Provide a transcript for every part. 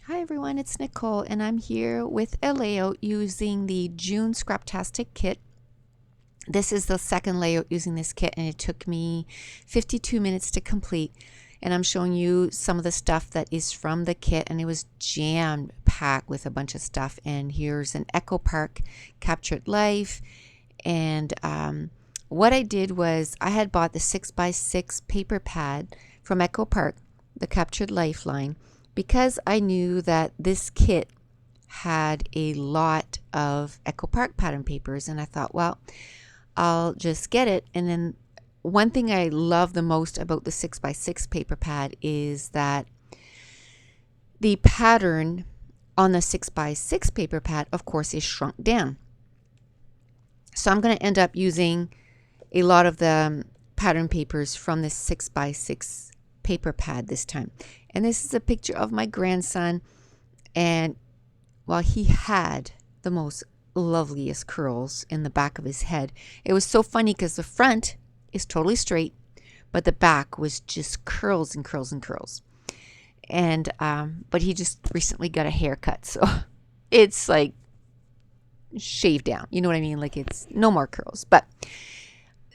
Hi everyone, it's Nicole and I'm here with a layout using the June Scraptastic Kit. This is the second layout using this kit and it took me 52 minutes to complete. And I'm showing you some of the stuff that is from the kit, and it was jam packed with a bunch of stuff. And here's an Echo Park Captured Life. And what I did was I had bought the 6x6 paper pad from Echo Park, the Captured Life line, because I knew that this kit had a lot of Echo Park pattern papers, and I thought, well, I'll just get it. And then one thing I love the most about the 6x6 paper pad is that the pattern on the 6x6 paper pad, of course, is shrunk down. So I'm going to end up using a lot of the pattern papers from this 6x6 paper pad this time. And this is a picture of my grandson, and well, he had the most loveliest curls in the back of his head. It was so funny because the front is totally straight, but the back was just curls and curls and curls. And but he just recently got a haircut, so it's like shaved down, you know what I mean, like it's no more curls. But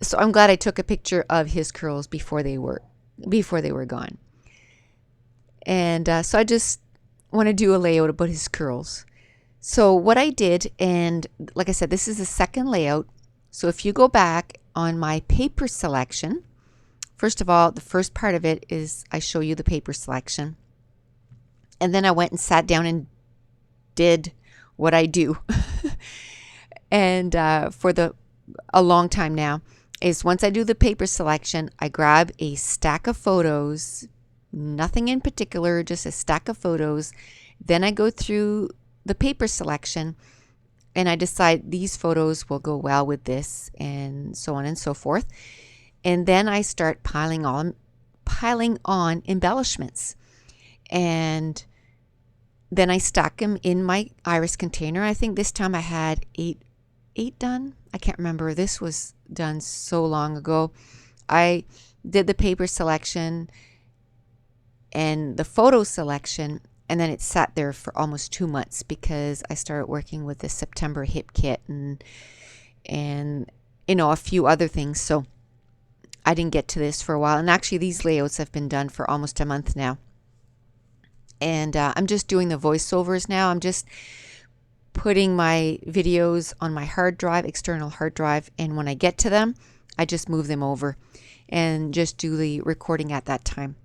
so I'm glad I took a picture of his curls before they were gone. And so I just want to do a layout about his curls. So what I did, and like I said, this is the second layout. So if you go back on my paper selection, first of all, the first part of it is I show you the paper selection. And then I went and sat down and did what I do. And for a long time now, is once I do the paper selection, I grab a stack of photos, nothing in particular, just a stack of photos. Then I go through the paper selection and I decide these photos will go well with this, and so on and so forth. And then I start piling on embellishments. And then I stack them in my iris container. I think this time I had eight done. I can't remember. This was done so long ago. I did the paper selection and the photo selection, and then it sat there for almost 2 months because I started working with the September hip kit and you know, a few other things. So I didn't get to this for a while. And actually these layouts have been done for almost a month now. And I'm just doing the voiceovers now. I'm just putting my videos on my hard drive, external hard drive, and when I get to them, I just move them over and just do the recording at that time.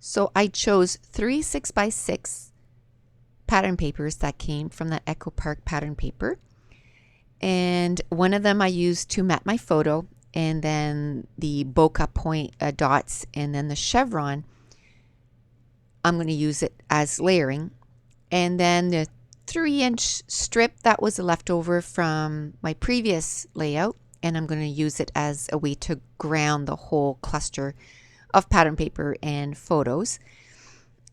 So I chose 3 6x6 pattern papers that came from that Echo Park pattern paper, and one of them I used to mat my photo, and then the bokeh point dots, and then the chevron I'm going to use it as layering. And then the 3-inch strip that was a leftover from my previous layout, and I'm going to use it as a way to ground the whole cluster of pattern paper and photos.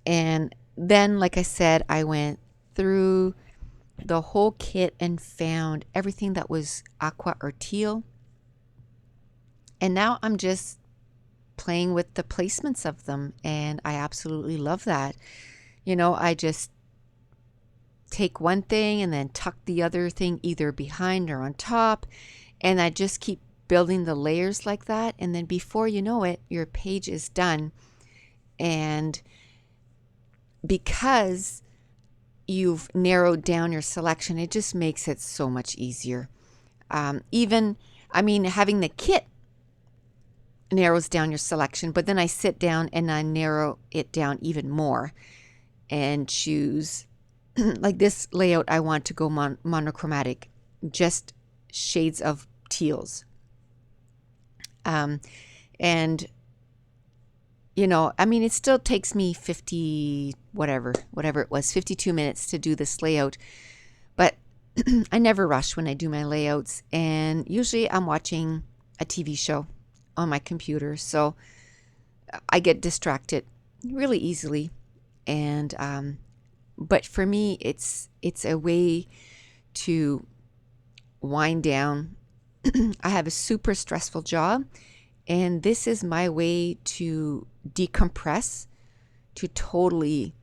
And then, like I said, I went through the whole kit and found everything that was aqua or teal. And now I'm just playing with the placements of them, and I absolutely love that. You know, I just take one thing and then tuck the other thing either behind or on top, and I just keep building the layers like that, and then before you know it, your page is done. And because you've narrowed down your selection, it just makes it so much easier. Even, I mean, having the kit narrows down your selection, but then I sit down and I narrow it down even more and choose like this layout. I want to go monochromatic, just shades of teals. And you know, I mean, it still takes me 52 minutes to do this layout, but I never rush when I do my layouts, and usually I'm watching a TV show on my computer, so I get distracted really easily. And but for me, it's a way to wind down. I have a super stressful job, And this is my way to decompress, to totally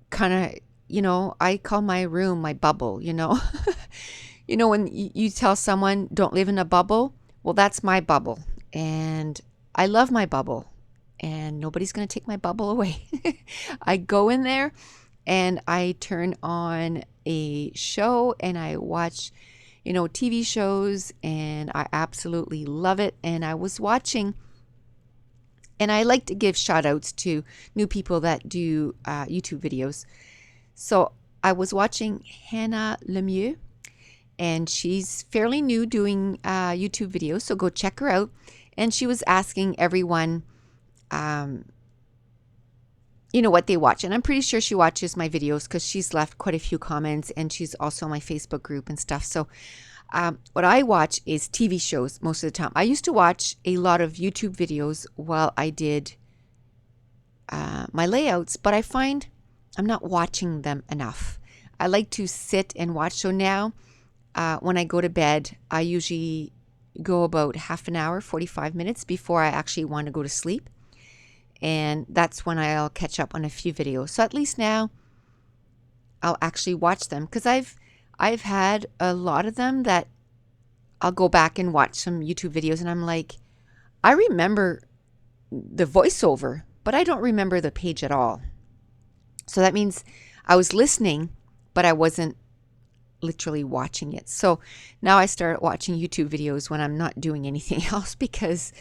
kind of, I call my room my bubble, when you tell someone don't live in a bubble, well, that's my bubble. And I love my bubble, and nobody's going to take my bubble away. I go in there and I turn on a show and I watch, TV shows, and I absolutely love it. And I was watching, and I like to give shout outs to new people that do YouTube videos. So I was watching Hannah Lemieux, and she's fairly new doing YouTube videos, so go check her out. And she was asking everyone, what they watch. And I'm pretty sure she watches my videos because she's left quite a few comments, and she's also on my Facebook group and stuff. So what I watch is TV shows most of the time. I used to watch a lot of YouTube videos while I did my layouts, but I find I'm not watching them enough. I like to sit and watch. So now when I go to bed, I usually go about half an hour, 45 minutes before I actually want to go to sleep. And that's when I'll catch up on a few videos. So at least now I'll actually watch them, because I've had a lot of them that I'll go back and watch some YouTube videos, and I'm like, I remember the voiceover, but I don't remember the page at all. So that means I was listening, but I wasn't literally watching it. So now I start watching YouTube videos when I'm not doing anything else, because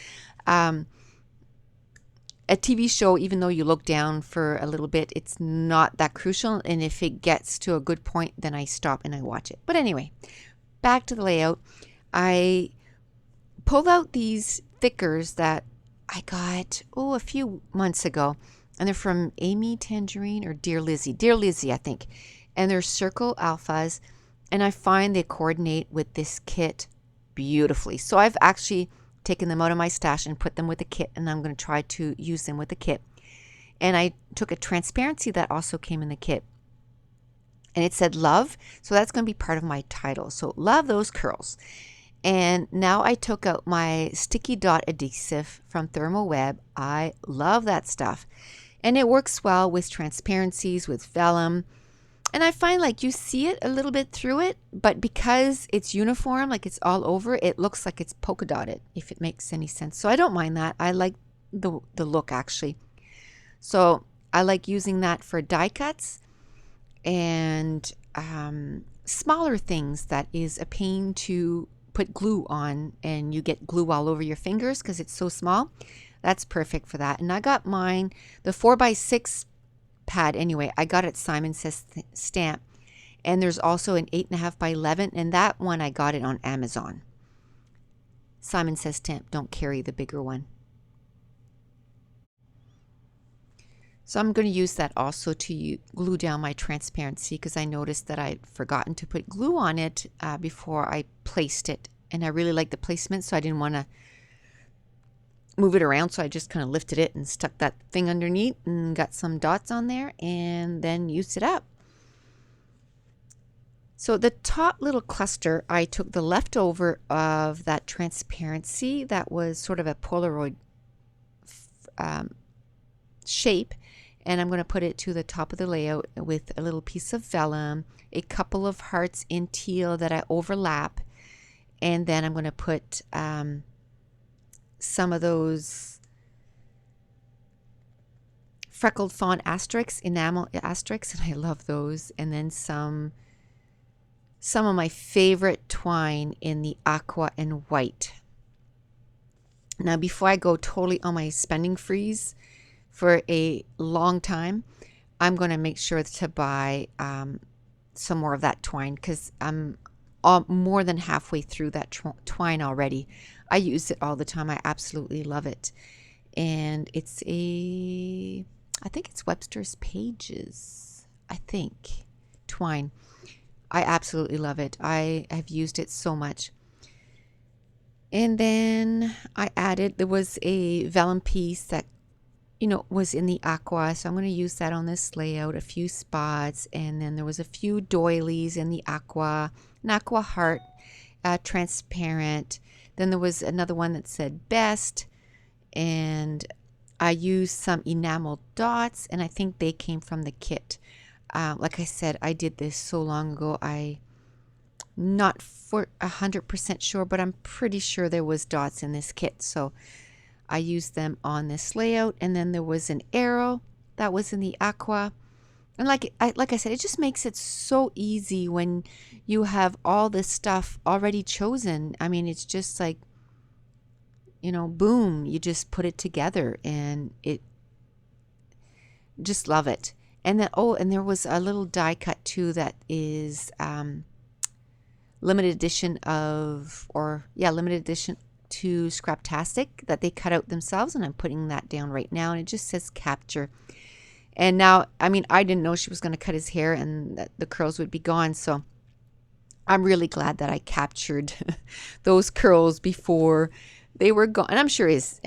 a TV show, even though you look down for a little bit, it's not that crucial. And if it gets to a good point, then I stop and I watch it. But anyway, back to the layout. I pulled out these thickers that I got, a few months ago. And they're from Amy Tangerine or Dear Lizzie, I think. And they're circle alphas. And I find they coordinate with this kit beautifully. So I've actually taken them out of my stash and put them with the kit, and I'm going to try to use them with the kit. And I took a transparency that also came in the kit, and it said love, so that's going to be part of my title. So love those curls. And now I took out my sticky dot adhesive from ThermoWeb. I love that stuff, and it works well with transparencies, with vellum. And I find like you see it a little bit through it, but because it's uniform, like it's all over, it looks like it's polka dotted, if it makes any sense. So I don't mind that. I like the look, actually. So I like using that for die cuts and smaller things that is a pain to put glue on, and you get glue all over your fingers because it's so small. That's perfect for that. And I got mine, the 4x6 pad anyway. I got it Simon Says stamp, and there's also an 8.5 by 11, and that one I got it on Amazon. Simon Says stamp don't carry the bigger one. So I'm going to use that also to glue down my transparency, because I noticed that I'd forgotten to put glue on it before I placed it, and I really like the placement, so I didn't want to move it around. So I just kind of lifted it and stuck that thing underneath and got some dots on there, and then used it up. So the top little cluster, I took the leftover of that transparency that was sort of a Polaroid shape, and I'm going to put it to the top of the layout with a little piece of vellum, a couple of hearts in teal that I overlap, and then I'm going to put some of those freckled fawn asterisks, enamel asterisks, and I love those. And then some of my favorite twine in the aqua and white. Now, before I go totally on my spending freeze for a long time, I'm going to make sure to buy some more of that twine, because I'm more than halfway through that twine already. I use it all the time. I absolutely love it. And it's I think it's Webster's Pages, twine. I absolutely love it. I have used it so much. And then I added, there was a vellum piece that, was in the aqua. So I'm going to use that on this layout, a few spots. And then there was a few doilies in the aqua, an aqua heart, transparent. Then there was another one that said best, and I used some enamel dots, and I think they came from the kit. Like I said, I did this so long ago. I not for 100% sure, but I'm pretty sure there was dots in this kit. So I used them on this layout. And then there was an arrow that was in the aqua. And like I said, it just makes it so easy when you have all this stuff already chosen. I mean, it's just like, you know, boom, you just put it together, and it just love it. And then, oh, and there was a little die cut too that is limited edition to Scraptastic that they cut out themselves, and I'm putting that down right now, and it just says capture. And now, I mean, I didn't know she was going to cut his hair and that the curls would be gone, so I'm really glad that I captured those curls before they were gone. And I'm sure his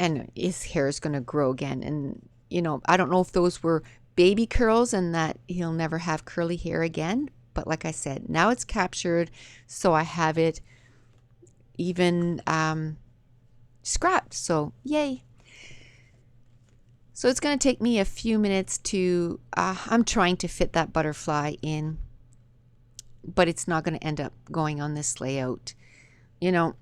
hair is going to grow again, and you know, I don't know if those were baby curls and that he'll never have curly hair again. But like I said, now it's captured, so I have it even scrapped. So yay. So it's going to take me a few minutes to, I'm trying to fit that butterfly in, but it's not going to end up going on this layout, you know.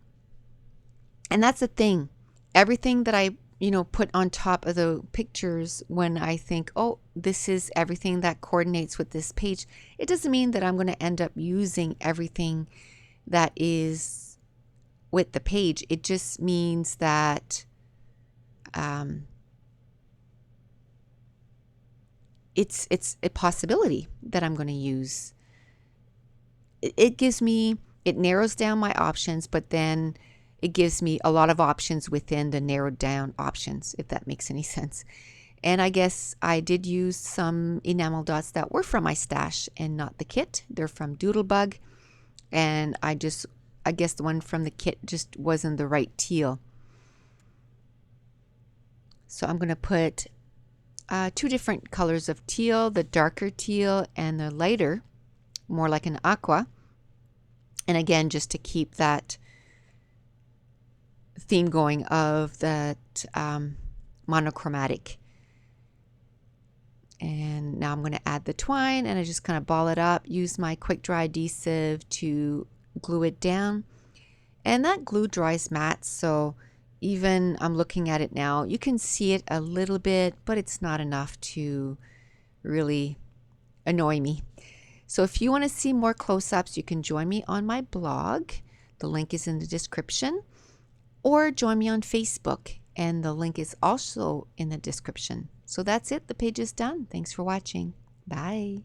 And that's the thing. Everything that I, you know, put on top of the pictures, when I think, oh, this is everything that coordinates with this page, it doesn't mean that I'm going to end up using everything that is with the page. It just means that it's a possibility that I'm going to use. It narrows down my options, but then it gives me a lot of options within the narrowed down options, if that makes any sense. And I guess I did use some enamel dots that were from my stash and not the kit. They're from Doodlebug, and I guess the one from the kit just wasn't the right teal. So I'm going to put two different colors of teal, the darker teal and the lighter, more like an aqua. And again, just to keep that theme going of that monochromatic. And now I'm going to add the twine, and I just kind of ball it up, use my quick dry adhesive to glue it down. And that glue dries matte, so even I'm looking at it now, you can see it a little bit, but it's not enough to really annoy me. So if you want to see more close-ups, you can join me on my blog. The link is in the description. Or join me on Facebook, and the link is also in the description. So that's it. The page is done. Thanks for watching. Bye.